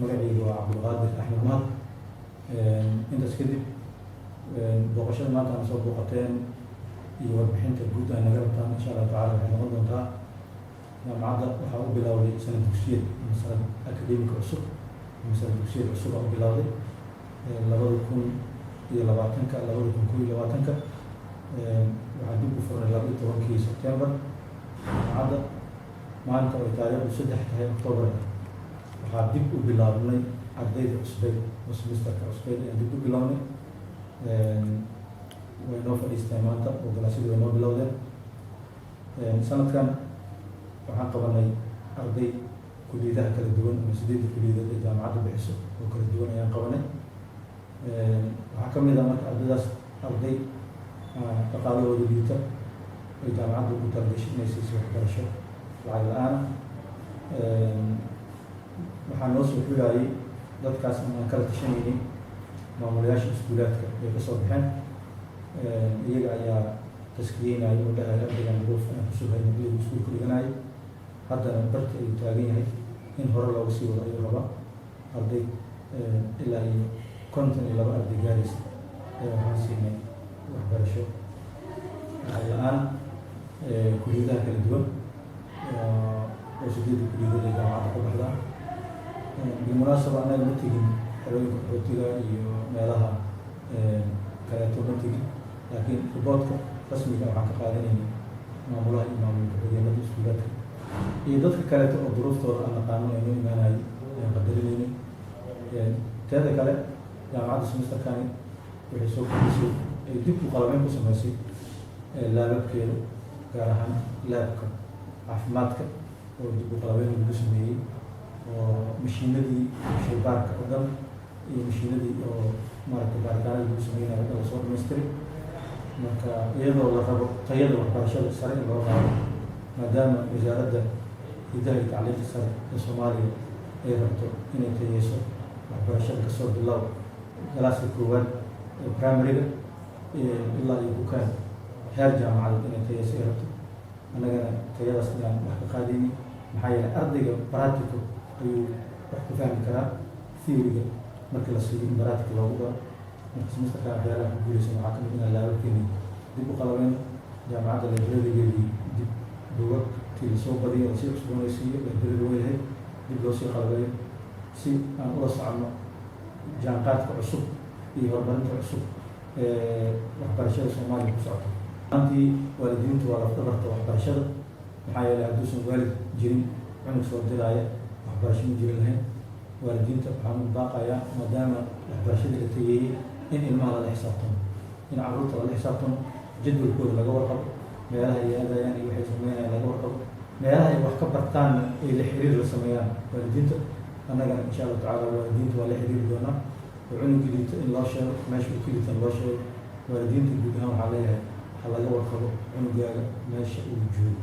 magacaygu waa Cabdulqaadir Axmed Mahad. Intaas kadib booqashada maanta aan soo booqateen iyo warbixinta guud aan naga rabtaan insha Allah tacaala waxay noqon doontaa jaamacadda waxaa u bilowday sanad dugsiyeed ama sanad akademika cusub ama sanad dugsiyeed cusub oo bilowday 2020 waxaa dib u furnay 12 September. jaamacadda maanta oo taariikhdu 3 tahay October waxaa dib u bilaabnay ardayda cusbeed oo semesterka cusbeed ayaan dib u bilownay. way noo fadhiisteen maanta oo galaasyadu way noo bilowdeen. sanadkan waxaan qabanay arday kulliyadaha kala duwan ama 8 kulliyadood ee jaamacadda bixiso oo kala duwan ayaan qabanay. waxaa ka mid ah marka ardaydaas arday dhaqaalahooda liita ay jaamacadda ugu talagashay inay siiso waxbarasho lacag la-aan. waxaa noo soo xulayay dadkaas aan kala tashanaynin maamulayaasha iskuulaadka ay kasoo baxeen. iyaga ayaa taskiyeynaya oo dhahay ardaygan duruuf aan ku sugayno iyagoo iskuulka dhiganaya haddana barta ayuu taagan yahay in hore looga sii wado ayuu rabaa. arday ilaa iyo 52 arday gaaraysa waxaan siinay waxbarasho lacag la-aan kulliyadaha kala duwan oo 8 kulliyadood ee jaamacadda ka baxda. bilmunaasaba anaga ma tegin xerooyinka qaxootiga iyo meelaha kaleeto ma tegin, laakiin riboodka rasmiga waxaan ka qaadanayna maamulaha iyo maamulka xogeenada iskuulaadka iyo dadka kaleeto oo duruuftooda aan naqaano ay noo imaanayay ayaan qadarinayna. teeda kale jaamacadda semesterkani waxay soo kordhisay ay dib u qalabeyn ku samaysay laababkeeda, gaar ahaan laabka caafimaadka oo dib u qalabeyn lagu sameeyey oo mashiinadii shaybaarka oo dhan iyo mashiinadii oo maaragtay baaritaanada lagu sameynayo oo soo dhamaystiray. marka iyadoo la rabo tayada waxbarashada sare in loo qaado maadaama wasaaradda hidaha iyo tacliinta sare ee Soomaaliya ay rabto inay tayeyso waxbarashada kasoo bilow galaaska koowaad ee primary-ga ilaa iyo bukaan heer jaamacadeed inay tayeyso ay rabto. annagana tayadaas ayaan wax ka qaadayni, maxaa yeelay ardayga practical ayuu wax ku fahmi karaa theory-ga markii la siiyo in practical loogu daro. marka semesterka waxyaalaha ku guuleysan waxaa kamid inaan laababkeeni dib u qalabeyn, jaamacadda librarigeedii dib buugagtii lasoo badiyo oo sii cusboonaysiiyo librari weyahay dib loo sii qalabeeyo si aan ula soconno jaanqaadka cusub iyo horumarinta cusub ee waxbarashada Soomaaliya ku socota. maantii waalidiintu waa lafdhabarta waxbarashada, maxaa yeelay hadduusan waalid jirin cunug soo diraya waxbarasho ma jiri lahayn. waalidiinta waxaan u baaqayaa maadaama waxbarashada la tayeeyey in ilmaha lala xisaabtamo, in carruurta lala xisaabtamo, jadwalkooda laga warqabo, meelaha ay aadayaan iyo waxay sameynayaan laga warqabo, meelaha ay wax ka bartaanna ay la xiriir la sameeyaan waalidiinta. annagana insha Allah tacaala waalidiinta waa la xiriiri doonaa oo cunugga liita in loo sheego, meesha uu ka liitan loo sheego. waalidiinta guud ahaan waxaa leeyahay ha laga warqabo cunugaaga meesha uu joogo.